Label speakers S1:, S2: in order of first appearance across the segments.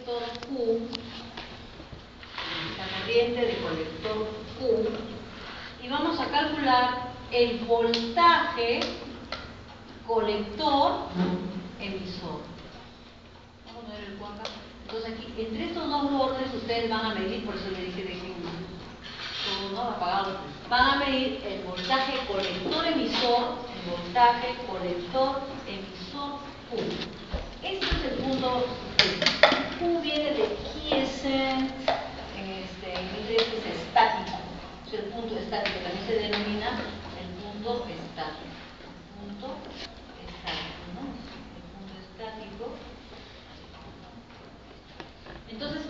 S1: colector Q, la corriente de colector Q, y vamos a calcular el voltaje colector emisor. Vamos a poner el Q acá. Entonces aquí, entre estos dos bordes ustedes van a medir, por eso le dije de que todo, ¿no?, apagado. Van a medir el voltaje colector emisor, el voltaje colector emisor Q. Este es el punto Q, viene de quiescent, en inglés es estático. Es el punto estático, también se denomina el punto estático. El punto estático, ¿no? El punto estático. Entonces,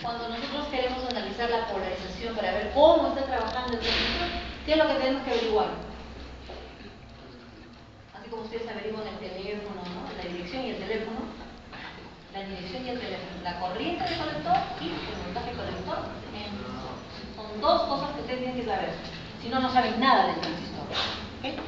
S1: cuando nosotros queremos analizar la polarización para ver cómo está trabajando el transistor, ¿qué es lo que tenemos que averiguar? Así como ustedes averiguan el teléfono, ¿no?, la dirección y el teléfono. La dirección y el teléfono, la corriente del colector y el voltaje colector. Son dos cosas que ustedes tienen que saber. Si no, no saben nada del transistor. ¿Okay?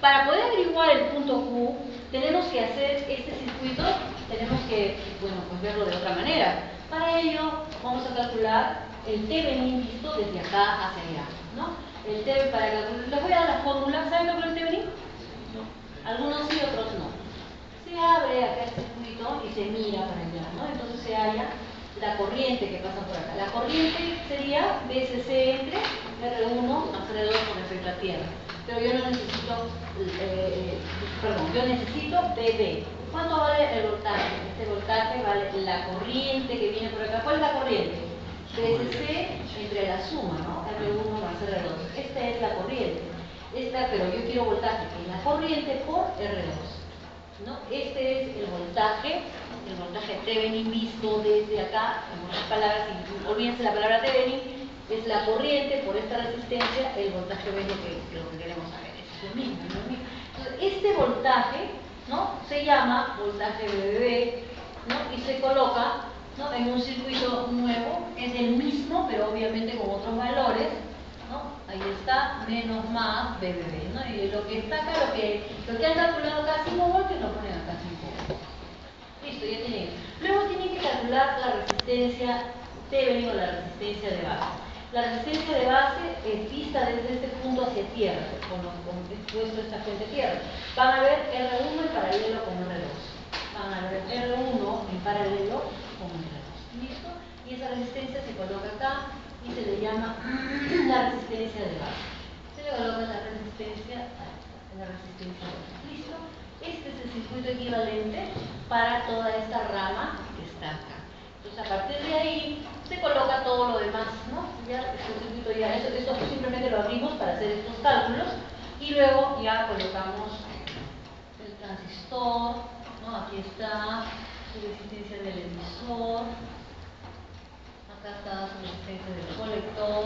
S1: Para poder averiguar el punto Q, tenemos que hacer este circuito, tenemos que, bueno, pues verlo de otra manera. Para ello, vamos a calcular el Thevenin visto desde acá hacia allá, ¿no? El Thevenin, para calcular, les voy a dar la fórmula. ¿Saben lo que es el Thevenin? No. Algunos sí, otros no. Se abre acá el circuito y se mira para allá, ¿no? Entonces se halla la corriente que pasa por acá. La corriente sería BSC entre R1 más R2 con respecto a tierra. Pero yo no necesito, yo necesito BB. ¿Cuánto vale el voltaje? Este voltaje vale la corriente que viene por acá. ¿Cuál es la corriente? BSC entre la suma, ¿no? R1 más R2. Esta es la corriente. Pero yo quiero voltaje, que es la corriente por R2. ¿No? Este es el voltaje Thevenin visto desde acá. En otras palabras, olvídense la palabra Thevenin, es la corriente por esta resistencia, el voltaje B es lo que queremos saber. Es lo mismo, es lo mismo. Entonces, este voltaje, ¿no?, se llama voltaje BBB, ¿no?, y se coloca, ¿no?, en un circuito nuevo. Es el mismo, pero obviamente con otros valores, ¿no? Ahí está, menos más BBB, ¿no? Y lo que está acá, lo que han calculado acá 5 voltios, lo ponen acá 5 voltios. Listo, ya tienen. Luego tienen que calcular la resistencia Thevenin o la resistencia de base. La resistencia de base es vista desde este punto hacia tierra, con puesto esta fuente tierra. Van a ver R1 en paralelo con R2. Van a ver R1 en paralelo con R2. ¿Listo? Y esa resistencia se coloca acá y se le llama la resistencia de base. Se le coloca la resistencia de base. ¿Listo? Este es el circuito equivalente para toda esta rama que está acá. Entonces, a partir de ahí se coloca todo lo demás, ¿no? Ya este circuito ya, esto simplemente lo abrimos para hacer estos cálculos y luego ya colocamos el transistor, ¿no? Aquí está su resistencia del emisor. Acá está su resistencia del colector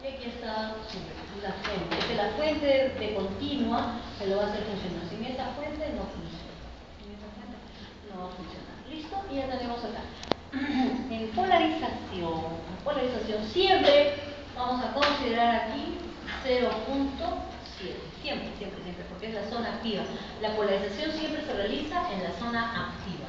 S1: y aquí está la fuente. Esta es la fuente de continua que lo va a hacer funcionar. Sin esa fuente no funciona. Sin esa fuente no va a funcionar. ¿Listo? Y ya tenemos acá. En polarización siempre vamos a considerar aquí 0.7. Siempre, porque es la zona activa. La polarización siempre se realiza en la zona activa.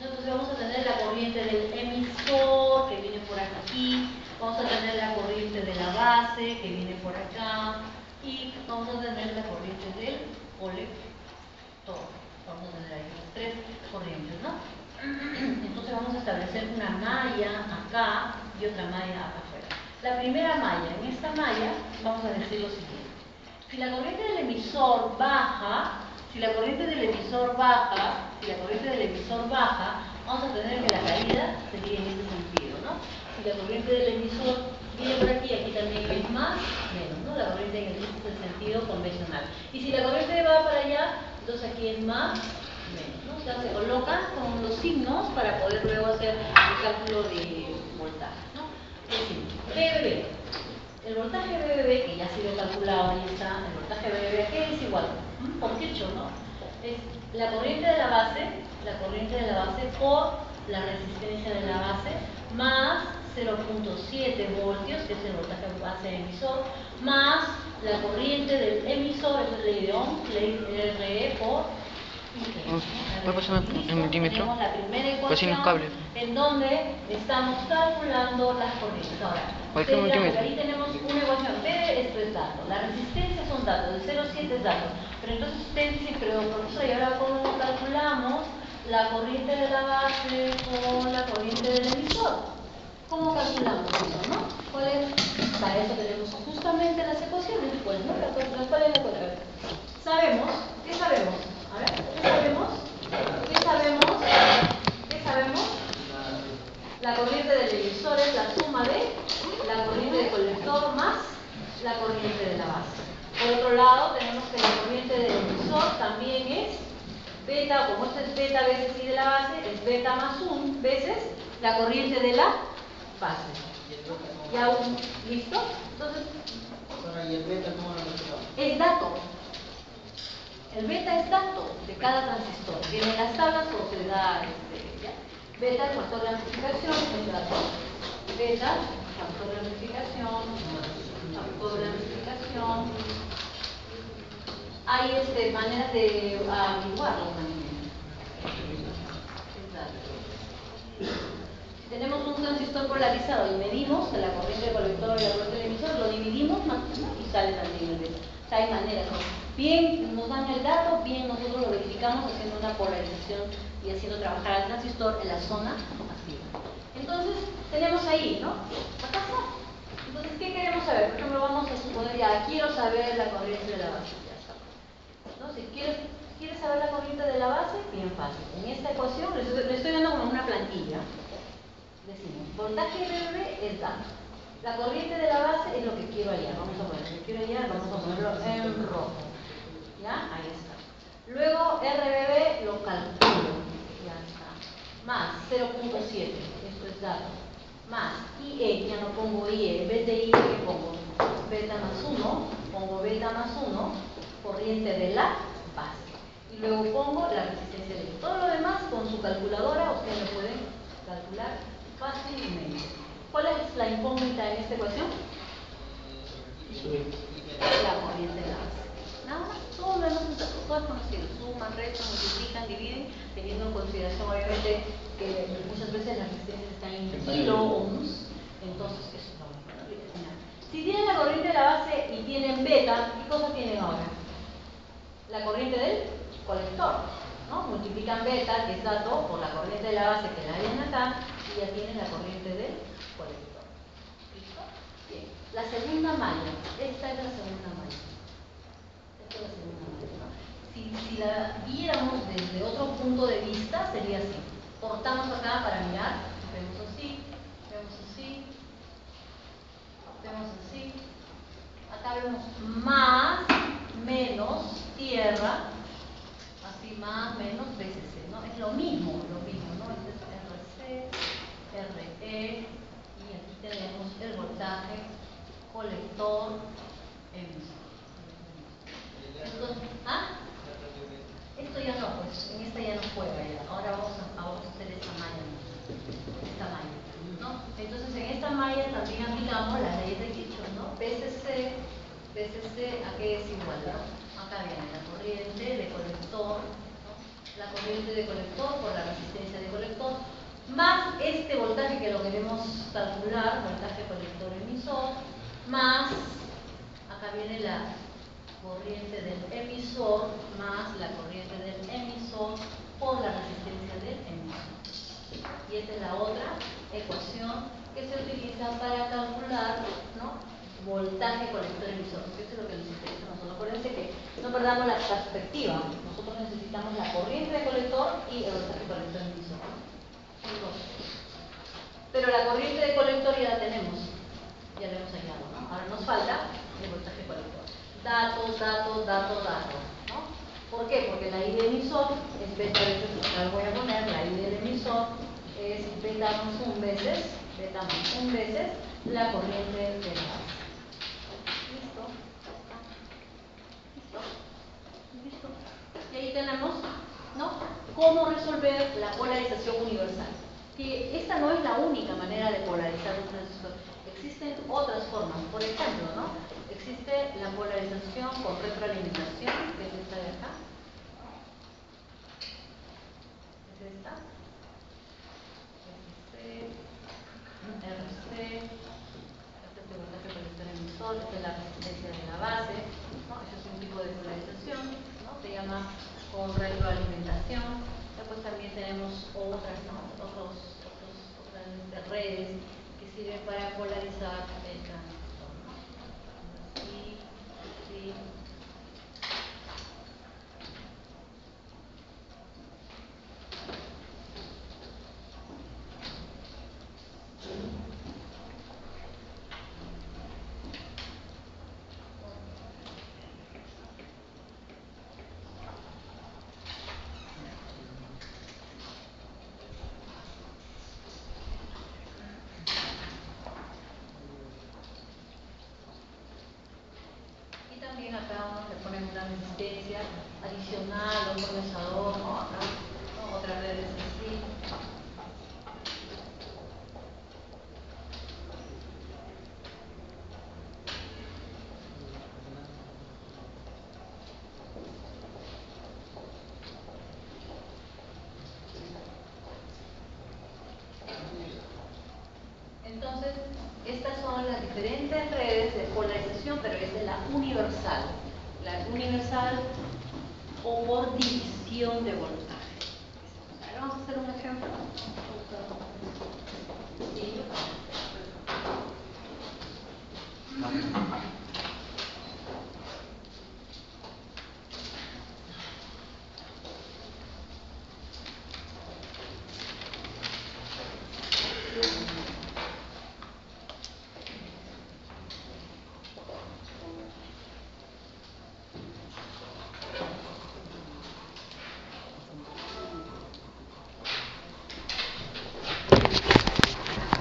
S1: Entonces vamos a tener la corriente del emisor que viene por aquí, vamos a tener la corriente de la base que viene por acá y vamos a tener la corriente del colector. Vamos a tener ahí las tres corrientes, ¿no? Entonces vamos a establecer una malla acá y otra malla acá afuera. La primera malla, en esta malla vamos a decir lo siguiente: si la corriente del emisor baja, vamos a tener que la caída sería en este sentido, ¿no? Si la corriente del emisor viene por aquí, aquí también es más, menos, ¿no? La corriente en este es el sentido convencional. Y si la corriente va para allá, entonces aquí es más, menos, ¿no? O sea, se colocan con los signos para poder luego hacer el cálculo de voltaje, ¿no? Es decir, BBB. El voltaje BBB, que ya ha sido calculado, ahí está, el voltaje BBB, ¿qué es igual? Por Kirchhoff, ¿no? Es la corriente de la base por la resistencia de la base, más 0.7 voltios, que es el voltaje base emisor, más la corriente del emisor, eso es ley de Ohm, ley RE por I.
S2: ¿Puedes pasarme el multímetro?
S1: Tenemos la primera
S2: Pues sin
S1: ecuación
S2: cable.
S1: en donde estamos calculando las corrientes. Ahora,
S2: ¿Cuál es el multímetro?
S1: ahí tenemos una ecuación. P esto es dato. La resistencia son datos. El 0,7 es dato. Pero entonces ustedes dicen, pero profesor, ¿y ahora cómo calculamos la corriente de la base con la corriente del emisor? ¿Cómo calculamos eso, no? ¿Cuál es? Para eso tenemos justamente las ecuaciones. Pues, ¿no? ¿Cuál es la ecuación? Sabemos, ¿qué sabemos? A ver, ¿qué sabemos? ¿Qué sabemos? ¿Qué sabemos? La corriente del emisor es la suma de la corriente del colector más la corriente de la base. Por otro lado, tenemos que la corriente del emisor también es beta, o como esto es beta veces I de la base, es beta más 1 veces la corriente de la base. ¿Ya listo? Entonces,
S3: ¿y el beta cómo lo representamos?
S1: es dato. El beta es dato de cada transistor. Vienen las tablas o se da ¿ya? Beta, el factor de amplificación, es dato. Beta, factor de amplificación, factor de amplificación. Hay maneras de averiguarlo también. Es dato. Si tenemos un transistor polarizado y medimos la corriente del colector y la corriente del emisor, lo dividimos más y sale también el beta. O sea, hay maneras. Bien nos dan el dato, bien nosotros lo verificamos haciendo una polarización y haciendo trabajar al transistor en la zona activa. Entonces, tenemos ahí, ¿no? Acá está. Entonces, ¿qué queremos saber? Por ejemplo, vamos a suponer ya, quiero saber la corriente de la base. Ya está. ¿No? Si quieres saber la corriente de la base, bien fácil. En esta ecuación, le estoy dando como una plantilla. Decimos, voltaje RB es dato. La corriente de la base es lo que quiero hallar. Vamos a poner, lo quiero hallar, vamos a ponerlo en rojo. ¿Ya? Ahí está. Luego RBB lo calculo. Ya está. Más 0.7, esto es dato. Más IE, ya no pongo IE. En vez de IE, ¿qué pongo? Beta más 1, pongo beta más 1, corriente de la base. Y luego pongo la resistencia de todo lo demás con su calculadora, ustedes lo pueden calcular fácilmente. ¿Cuál es la incógnita en esta ecuación? La corriente de la base. Nada más, todo lo demás todo es conocido. Suman, restan, multiplican, dividen, teniendo en consideración obviamente que muchas veces las resistencias están en kiloohms, entonces eso es lo mismo. Si tienen la corriente de la base y tienen beta, ¿qué cosa tienen ahora? La corriente del colector, ¿no? Multiplican beta, que es dato, por la corriente de la base que la hayan acá, y ya tienen la corriente del colector. ¿Listo? Bien. La segunda malla, esta es la segunda malla. Esta es la segunda malla, ¿no? Si la viéramos desde otro punto de vista, sería así. Cortamos acá para mirar, vemos así, vemos así, vemos así. Acá vemos más, menos, tierra, así más, menos, BCC, ¿no? Es lo mismo, ¿no? Este es RC, RE, y aquí tenemos el voltaje, colector, emisor. Entonces, esto ya no, pues, en esta ya no juega ya. Ahora vamos a hacer esta malla, ¿no? Entonces, en esta malla también aplicamos las leyes de Kirchhoff, ¿no? BCC, ¿a qué es igual, no? Acá viene la corriente de colector, ¿no? La corriente de colector por la resistencia de colector, más este voltaje que lo queremos calcular, voltaje colector emisor, más, acá viene la corriente del emisor, más la corriente del emisor por la resistencia del emisor. Y esta es la otra ecuación que se utiliza para calcular, ¿no? Voltaje colector emisor, porque eso es lo que nos interesa a nosotros. Acuérdense que no perdamos la perspectiva. Nosotros necesitamos la corriente de colector y el voltaje colector emisor. Son dos. Pero la corriente de colector ya la tenemos, ya la hemos hallado, ¿no? Ahora nos falta el voltaje colector. Datos, ¿no? ¿Por qué? Porque la I del emisor es beta veces, acá lo voy a poner, la I del emisor es beta más 1 veces la corriente de la base. ¿Listo? ¿Listo? Y ahí tenemos, ¿no? Cómo resolver la polarización universal. Que esta no es la única manera de polarizar un transistor. Existen otras formas. Por ejemplo, ¿no? Existe la polarización con retroalimentación, que es esta de acá. esta. SC, RC, este voltaje por el emisor, esta es la resistencia de la base, ¿no? Eso es un tipo de polarización, ¿no? Se llama con retroalimentación. Después también tenemos otras, ¿no? otras redes que sirven para polarizar el transistor, ¿no? Así, así. Y también acá uno le ponen una resistencia adicional, un condensador, ¿no? Acá, ¿no? Otras redes así. Entonces, estas son las diferentes redes de polarización, pero esta es la universal. La universal o por división de voltaje. Vamos a hacer un ejemplo.